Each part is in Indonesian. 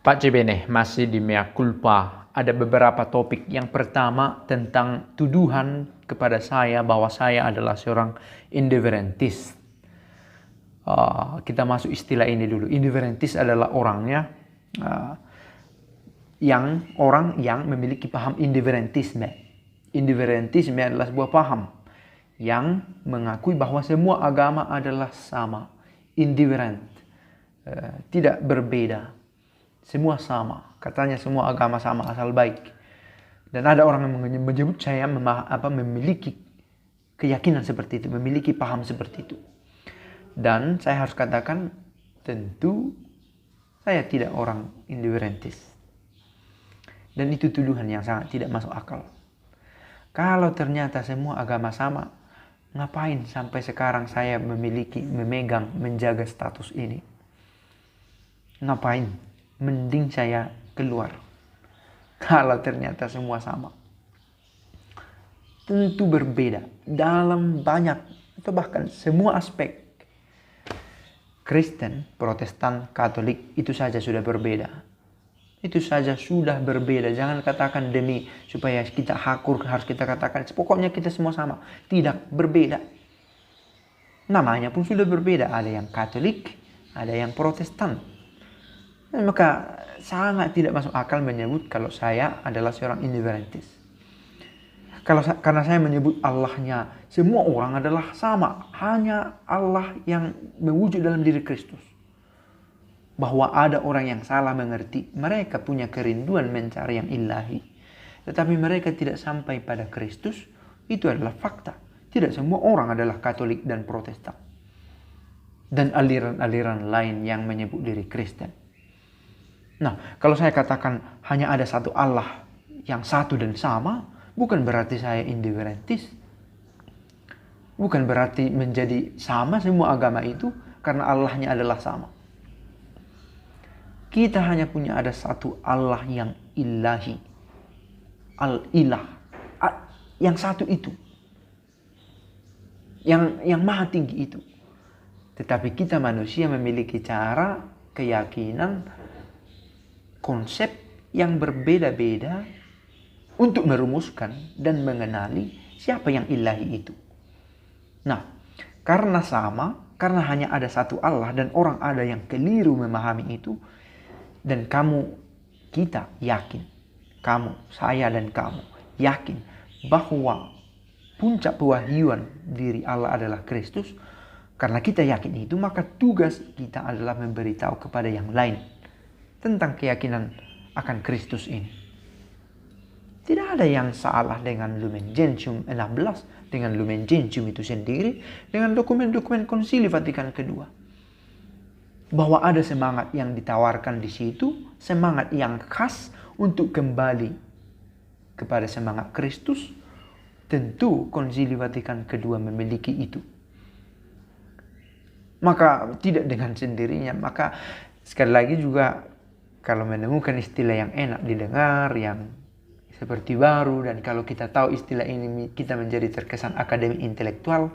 Pak Cebene, masih di Mea Culpa. Ada beberapa topik. Yang pertama tentang tuduhan kepada saya bahwa saya adalah seorang indifferentis. Kita masuk istilah ini dulu. Indifferentis adalah orangnya orang yang memiliki paham indifferentisme. Indifferentisme adalah sebuah paham yang mengakui bahwa semua agama adalah sama, indifferent, tidak berbeda. Semua sama, katanya semua agama sama asal baik. Dan ada orang yang menyebut saya memiliki keyakinan seperti itu, memiliki paham seperti itu. Dan saya harus katakan, tentu saya tidak orang indifferentis. Dan itu tuduhan yang sangat tidak masuk akal. Kalau ternyata semua agama sama, ngapain sampai sekarang saya memegang, menjaga status ini? Ngapain? Mending saya keluar. Kalau ternyata semua sama. Tentu berbeda dalam banyak atau bahkan semua aspek. Kristen, Protestan, Katolik itu saja sudah berbeda. Itu saja sudah berbeda. Jangan katakan demi supaya kita hakur harus kita katakan pokoknya kita semua sama. Tidak, berbeda. Namanya pun sudah berbeda. Ada yang Katolik, ada yang Protestan. Maka sangat tidak masuk akal menyebut kalau saya adalah seorang indifferentis. Karena saya menyebut Allahnya, semua orang adalah sama. Hanya Allah yang mewujud dalam diri Kristus. Bahwa ada orang yang salah mengerti. Mereka punya kerinduan mencari yang ilahi. Tetapi mereka tidak sampai pada Kristus. Itu adalah fakta. Tidak semua orang adalah Katolik dan Protestan. Dan aliran-aliran lain yang menyebut diri Kristen. Nah, kalau saya katakan hanya ada satu Allah yang satu dan sama, bukan berarti saya indifferentis. Bukan berarti menjadi sama semua agama itu karena Allahnya adalah sama. Kita hanya punya ada satu Allah yang ilahi. Al-ilah. Yang satu itu. Yang maha tinggi itu. Tetapi kita manusia memiliki cara, keyakinan, konsep yang berbeda-beda untuk merumuskan dan mengenali siapa yang ilahi itu. Nah, karena sama, karena hanya ada satu Allah dan orang ada yang keliru memahami itu, dan kita yakin, saya dan kamu yakin bahwa puncak pewahyuan diri Allah adalah Kristus. Karena kita yakin itu, maka tugas kita adalah memberitahu kepada yang lain tentang keyakinan akan Kristus ini. Tidak ada yang salah dengan Lumen Gentium 16, dengan Lumen Gentium itu sendiri, dengan dokumen-dokumen Konsili Vatikan kedua. Bahwa ada semangat yang ditawarkan di situ, semangat yang khas untuk kembali kepada semangat Kristus, tentu Konsili Vatikan kedua memiliki itu. Maka tidak dengan sendirinya, maka sekali lagi juga kalau menemukan istilah yang enak didengar, yang seperti baru, dan kalau kita tahu istilah ini kita menjadi terkesan akademik intelektual,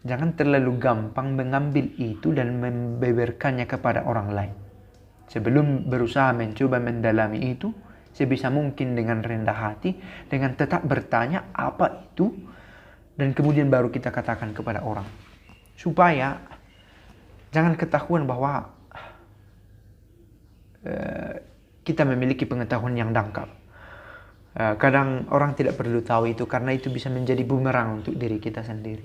jangan terlalu gampang mengambil itu dan membeberkannya kepada orang lain. Sebelum berusaha mencoba mendalami itu, sebisa mungkin dengan rendah hati, dengan tetap bertanya apa itu, dan kemudian baru kita katakan kepada orang. Supaya jangan ketahuan bahwa kita memiliki pengetahuan yang dangkal. Kadang orang tidak perlu tahu itu karena itu bisa menjadi bumerang untuk diri kita sendiri.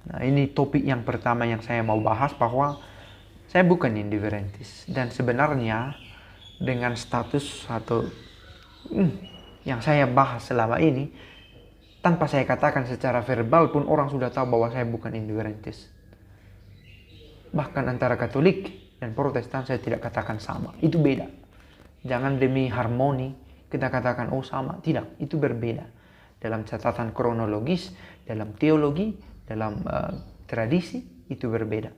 Nah, ini topik yang pertama yang saya mau bahas, bahwa saya bukan indifferentis. Dan sebenarnya dengan status atau yang saya bahas selama ini, tanpa saya katakan secara verbal pun orang sudah tahu bahwa saya bukan indifferentis. Bahkan antara Katolik dan Protestan saya tidak katakan sama. Itu beda. Jangan demi harmoni kita katakan oh sama. Tidak, itu berbeda. Dalam catatan kronologis, dalam teologi, dalam tradisi, itu berbeda.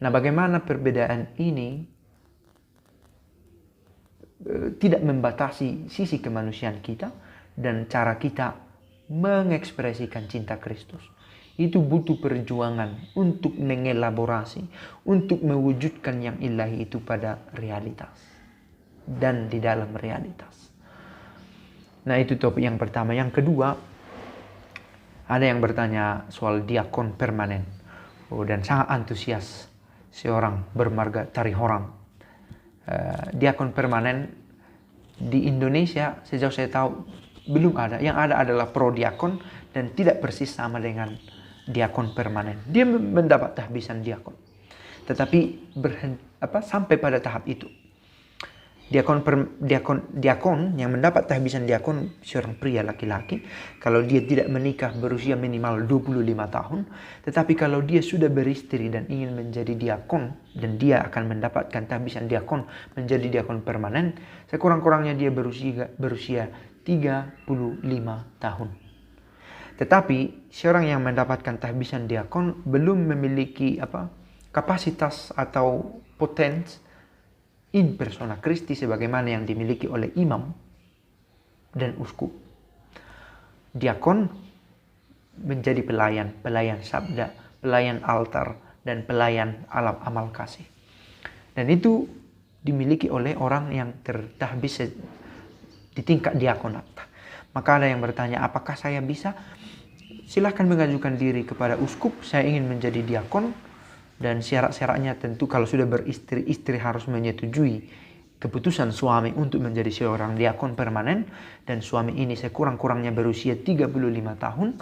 Nah, bagaimana perbedaan ini tidak membatasi sisi kemanusiaan kita dan cara kita mengekspresikan cinta Kristus. Itu butuh perjuangan untuk mengelaborasi, untuk mewujudkan yang ilahi itu pada realitas dan di dalam realitas. Nah, itu topik yang pertama. Yang kedua, ada yang bertanya soal diakon permanen. Dan sangat antusias seorang bermarga Tarihoran. Diakon permanen di Indonesia sejauh saya tahu belum ada. Yang ada adalah prodiakon dan tidak persis sama dengan diakon permanen. Dia mendapat tahbisan diakon, tetapi sampai pada tahap itu. Diakon yang mendapat tahbisan diakon seorang pria laki-laki kalau dia tidak menikah berusia minimal 25 tahun. Tetapi kalau dia sudah beristri dan ingin menjadi diakon dan dia akan mendapatkan tahbisan diakon menjadi diakon permanen, sekurang-kurangnya dia berusia 35 tahun. Tetapi seorang yang mendapatkan tahbisan diakon belum memiliki kapasitas atau potensi in persona Christi sebagaimana yang dimiliki oleh imam dan uskup. Diakon menjadi pelayan sabda, pelayan altar, dan pelayan amal kasih. Dan itu dimiliki oleh orang yang tertahbis di tingkat diakonat. Maka ada yang bertanya, apakah saya bisa? Silahkan mengajukan diri kepada uskup, saya ingin menjadi diakon. Dan syarat-syaratnya tentu kalau sudah beristri, istri harus menyetujui keputusan suami untuk menjadi seorang diakon permanen. Dan suami ini sekurang-kurangnya berusia 35 tahun.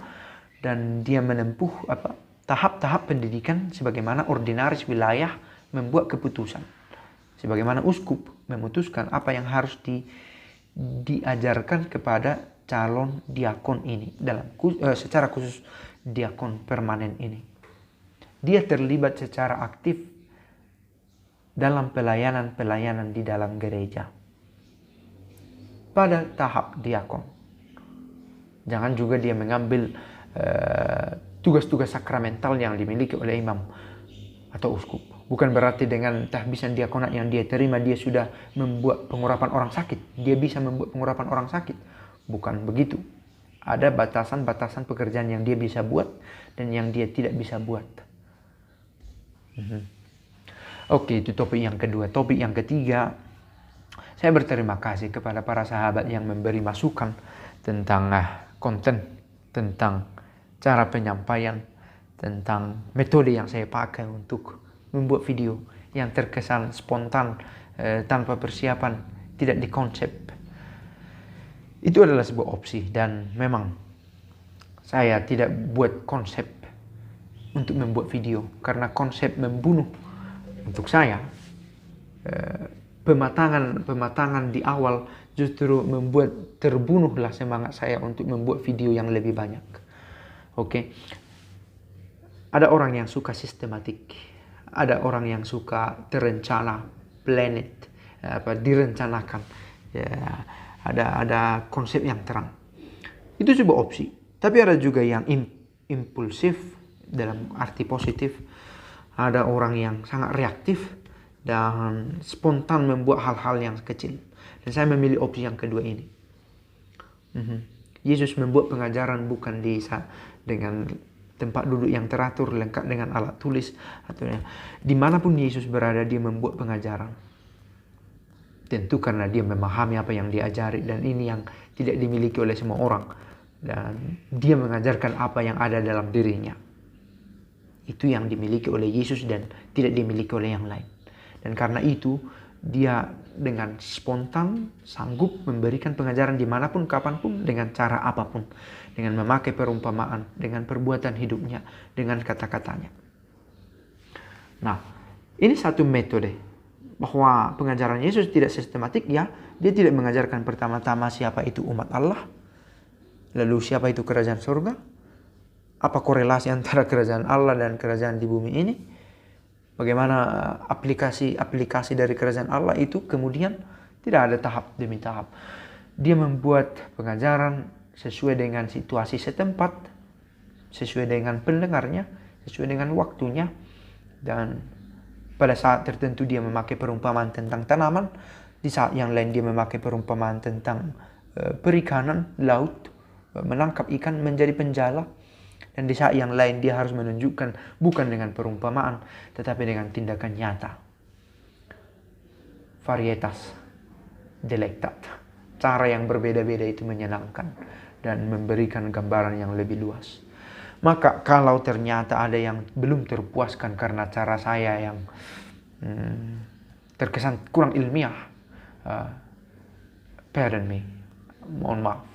Dan dia menempuh tahap-tahap pendidikan sebagaimana ordinaris wilayah membuat keputusan. Sebagaimana uskup memutuskan apa yang harus diajarkan kepada calon diakon ini secara khusus diakon permanen ini. Dia terlibat secara aktif dalam pelayanan di dalam gereja pada tahap diakon. Jangan juga dia mengambil tugas-tugas sakramental yang dimiliki oleh imam atau uskup. Bukan berarti dengan tahbisan diakonat yang dia terima dia sudah membuat pengurapan orang sakit. Dia bisa membuat pengurapan orang sakit. Bukan begitu. Ada batasan-batasan pekerjaan yang dia bisa buat dan yang dia tidak bisa buat. Oke, itu topik yang kedua. Topik yang ketiga, saya berterima kasih kepada para sahabat yang memberi masukan tentang konten, tentang cara penyampaian, tentang metode yang saya pakai untuk membuat video yang terkesan spontan, tanpa persiapan, tidak dikonsep. Itu adalah sebuah opsi dan memang saya tidak buat konsep untuk membuat video karena konsep membunuh untuk saya. Pematangan di awal justru membuat terbunuhlah semangat saya untuk membuat video yang lebih banyak. Oke. Ada orang yang suka sistematik, ada orang yang suka terencana, planet, direncanakan. Ya, ada konsep yang terang. Itu sebuah opsi. Tapi ada juga yang impulsif dalam arti positif. Ada orang yang sangat reaktif dan spontan membuat hal-hal yang kecil. Dan saya memilih opsi yang kedua ini. Yesus membuat pengajaran bukan dengan tempat duduk yang teratur, lengkap dengan alat tulis. Atau dimanapun Yesus berada, dia membuat pengajaran. Tentu karena dia memahami apa yang diajari dan ini yang tidak dimiliki oleh semua orang. Dan dia mengajarkan apa yang ada dalam dirinya. Itu yang dimiliki oleh Yesus dan tidak dimiliki oleh yang lain. Dan karena itu dia dengan spontan sanggup memberikan pengajaran dimanapun, kapanpun, dengan cara apapun. Dengan memakai perumpamaan, dengan perbuatan hidupnya, dengan kata-katanya. Nah, ini satu metode. Bahwa pengajaran Yesus tidak sistematik, ya. Dia tidak mengajarkan pertama-tama siapa itu umat Allah. Lalu siapa itu kerajaan surga. Apa korelasi antara kerajaan Allah dan kerajaan di bumi ini. Bagaimana aplikasi dari kerajaan Allah itu. Kemudian tidak ada tahap demi tahap. Dia membuat pengajaran sesuai dengan situasi setempat. Sesuai dengan pendengarnya. Sesuai dengan waktunya. Dan pada saat tertentu dia memakai perumpamaan tentang tanaman. Di saat yang lain dia memakai perumpamaan tentang perikanan, laut. Menangkap ikan menjadi penjala. Dan di saat yang lain dia harus menunjukkan bukan dengan perumpamaan, tetapi dengan tindakan nyata. Varietas delectat. Cara yang berbeda-beda itu menyenangkan dan memberikan gambaran yang lebih luas. Maka kalau ternyata ada yang belum terpuaskan karena cara saya yang terkesan kurang ilmiah, pardon me, mohon maaf.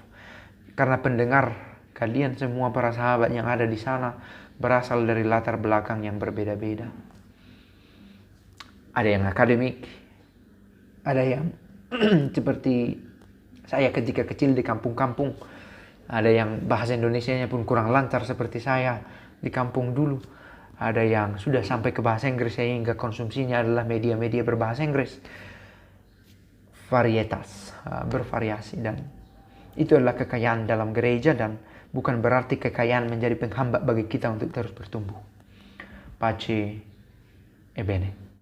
Karena pendengar kalian semua para sahabat yang ada di sana berasal dari latar belakang yang berbeda-beda. Ada yang akademik, ada yang seperti saya ketika kecil di kampung-kampung, ada yang bahasa Indonesianya pun kurang lancar seperti saya di kampung dulu. Ada yang sudah sampai ke bahasa Inggris sehingga konsumsinya adalah media-media berbahasa Inggris. Varietas, bervariasi, dan itu adalah kekayaan dalam gereja dan bukan berarti kekayaan menjadi penghambat bagi kita untuk terus bertumbuh. Pace e bene.